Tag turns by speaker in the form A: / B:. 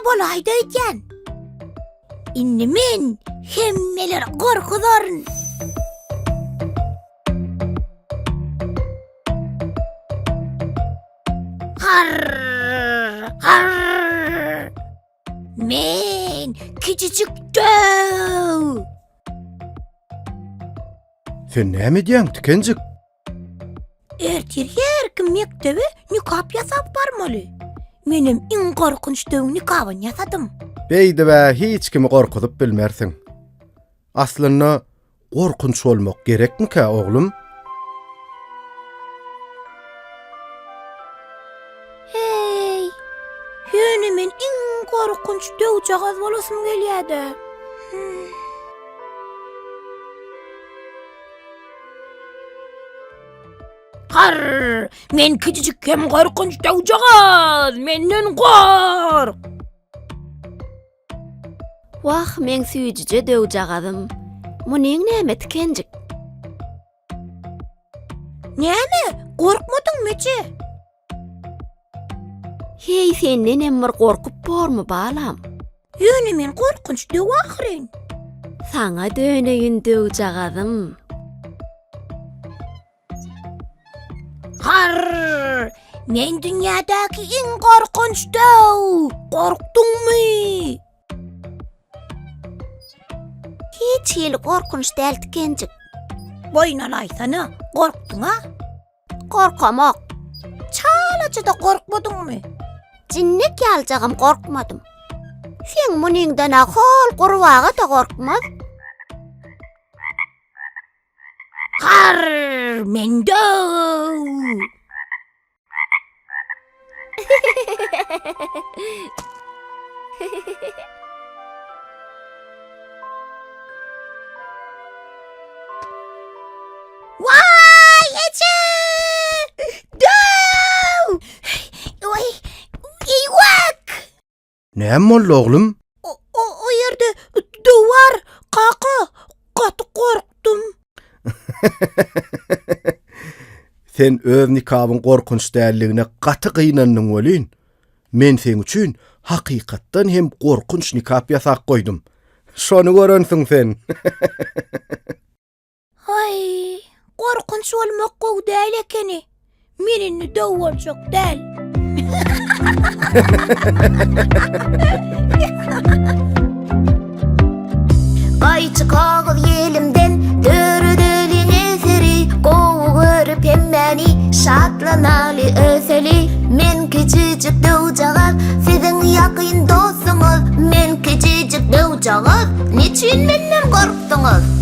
A: bolaydy eken. Indi men hemmeler gorkudaryn. Har. Men küçücük döw.
B: Sen näme diýäň tükenjik?
A: Ertir mektebe nikap ýasap barmaly. Menem iň gorkunç döw nikabyny ýasadym.
B: Beýdi we hiç kimi gorkudyp bilmersiň. Aslynda gorkunç bolmak gerekmi-ka oglum?
A: Hey, ýöne men iň gorkunç döw jagaz bolasym gelýärdi. Har, men küçücük hem gorkunç döw jagaz, menden gork.
C: Wah, men süýjüje döw jagadym. Munyň näme tikenjik?
A: Näme? Gorkmadyň meçe?
C: Hey, senden emmir gorkup bormy balam?
A: Ýöne men gorkunç döw ahyryn.
C: Saňa döneýin döw jagadym.
A: Har, men dünýädäki iň gorkunç döw. Gorkdyňmy?
C: Hiç ýeli gorkunç däl tikenjik.
A: Boýnalaýsana, gorkdyň ha?
C: Gorkamak.
A: Çalaçyda gorkmadyňmy?
C: Jinnek ýaljagam gorkmadym. Sen munyňdan ahol gurbaga da gorkmaz.
A: Har, men döw. Vay, eçe! Döw! Oy, eýwak!
B: Näme boldy oglum?
A: O ýerde döw var, kaka, gaty gorkdum.
B: Sen öz nikabyň gorkunç dälligine gaty gynanyň bolyn. Men sen üçin hakykatdan hem gorkunç nikap ýasak goýdum. Şonu görensiň sen.
A: Ay, gorkunç bolmak gowy däl ekeni. Menini döw boljak däl.
C: Ayçyk ağız yelimden dörüdülün eseri gowy görüp hemmeni şatlanaly öseli. Men küçücük döw jagaz, siziň ýakyn dostuňyz. Men küçücük döw jagaz, niçin menden gorkdyňyz?